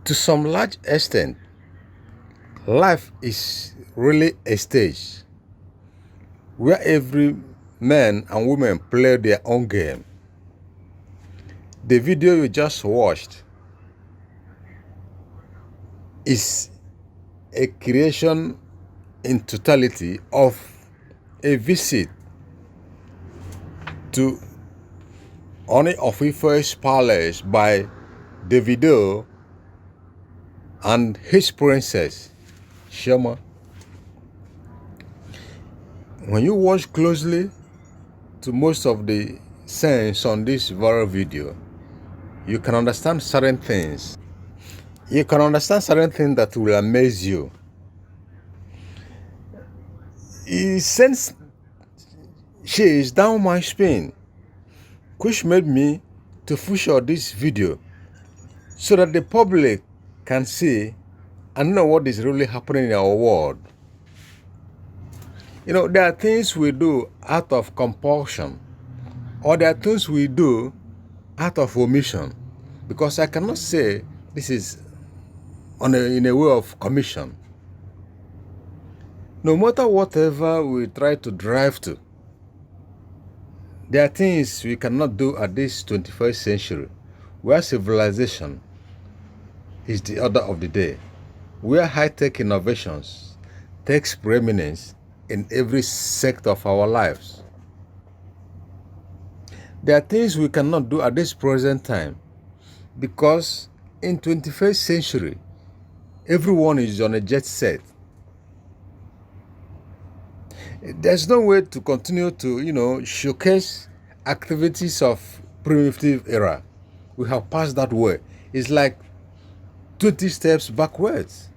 To some large extent, life is really a stage where every man and woman play their own game. The video you just watched is a creation in totality of a visit to Ooni of Ife's palace by Davido and his princess, Chioma. When you watch closely to most of the scenes on this viral video, you can understand certain things. You can understand certain things that will amaze you. He sends shades down my spine, which made me to feature this video so that the public can see and know what is really happening in our world. There are things we do out of compulsion, or there are things we do out of omission. Because I cannot say this is in a way of commission. No matter whatever we try to drive to, there are things we cannot do at this 21st century, where civilization is the order of the day, where high-tech innovations takes preeminence in every sector of our lives. There are things we cannot do at this present time because in 21st century, everyone is on a jet set. There's no way to continue to, showcase activities of primitive era. We have passed that way. It's like 20 steps backwards.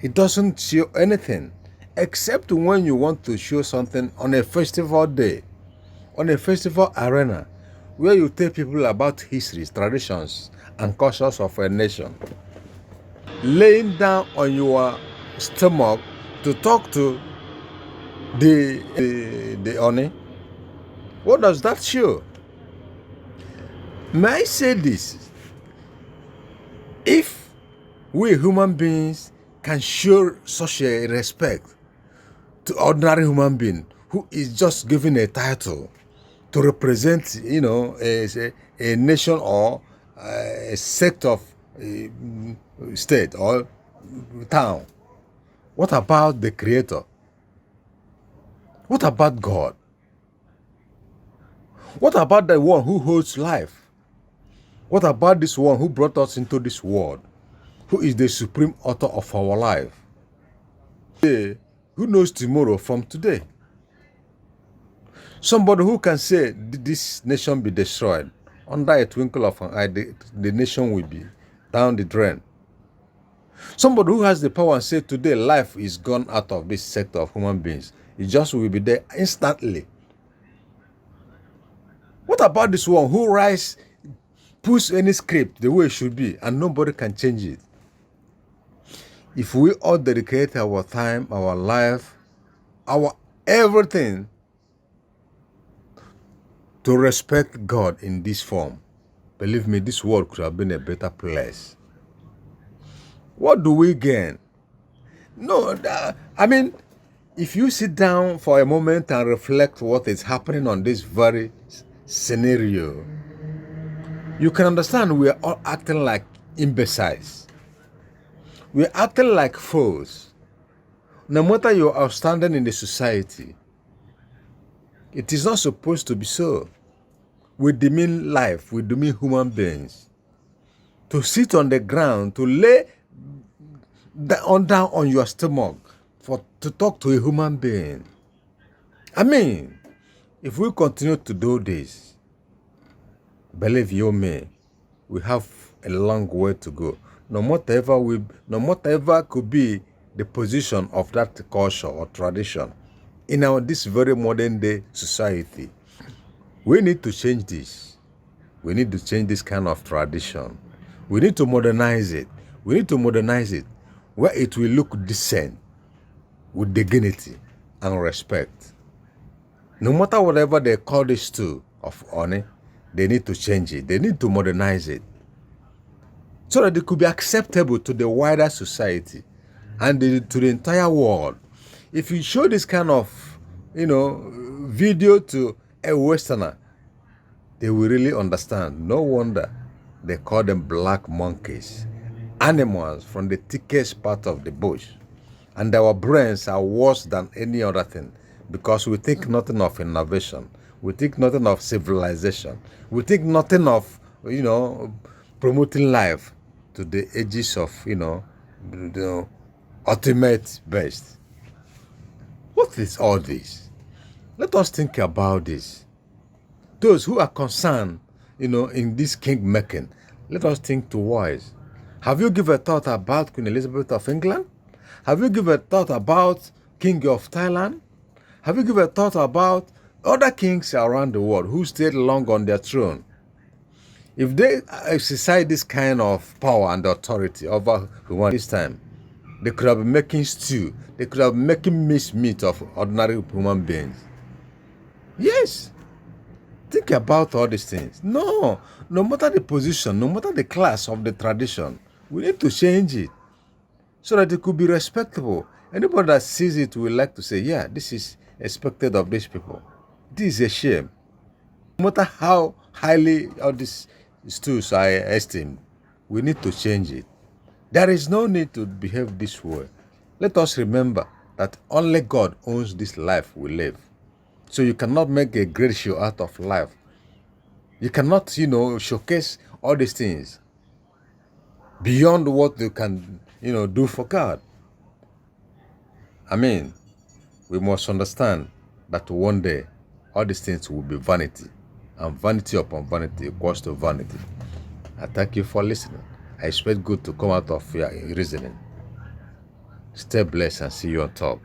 It doesn't show anything except when you want to show something on a festival day, on a festival arena, where you tell people about histories, traditions, and cultures of a nation. Laying down on your stomach to talk to the Ooni, what does that show? May I say this? If we human beings can show such a respect to ordinary human being who is just given a title to represent, a nation or a sect of state or town, what about the Creator? What about God? What about the one who holds life? What about this one who brought us into this world, who is the supreme author of our life? Who knows tomorrow from today? Somebody who can say this nation be destroyed, under a twinkle of an eye, the nation will be down the drain. Somebody who has the power and say today life is gone out of this sector of human beings. It just will be there instantly. What about this one who puts any script the way it should be and nobody can change it? If we all dedicate our time, our life, our everything to respect God in this form, believe me, this world could have been a better place. What do we gain? No, if you sit down for a moment and reflect what is happening on this very scenario, you can understand we are all acting like imbeciles. We are acting like fools. No matter your outstanding in the society, it is not supposed to be so. We demean life, we demean human beings. To sit on the ground, to lay down on your stomach to talk to a human being. If we continue to do this, believe you me, we have a long way to go. No matter could be the position of that culture or tradition in this very modern day society, we need to change this. We need to change this kind of tradition. We need to modernize it. We need to modernize it where it will look decent, with dignity and respect. No matter whatever they call this to of Ooni, they need to change it. They need to modernize it so that it could be acceptable to the wider society and to the entire world. If you show this kind of, video to a Westerner, they will really understand. No wonder they call them black monkeys, animals from the thickest part of the bush. And our brains are worse than any other thing because we think nothing of innovation. We think nothing of civilization. We think nothing of, promoting life to the edges of, the ultimate best. What is all this? Let us think about this. Those who are concerned, in this king making, let us think twice. Have you given a thought about Queen Elizabeth of England? Have you given a thought about King of Thailand? Have you given a thought about other kings around the world who stayed long on their throne? If they exercise this kind of power and authority over humanity this time, They could have been making stew. They could have been making minced meat of ordinary human beings. Yes. Think about all these things. No. No matter the position, no matter the class of the tradition, we need to change it so that it could be respectable. Anybody that sees it will like to say, yeah, this is expected of these people. This is a shame. No matter how highly all these stews are esteemed, we need to change it. There is no need to behave this way. Let us remember that only God owns this life we live. So you cannot make a great show out of life. You cannot, showcase all these things beyond what you can, do for God. I mean, we must understand that one day all these things will be vanity, and vanity upon vanity equals to vanity. I thank you for listening. I expect good to come out of your reasoning. Stay blessed and see you on top.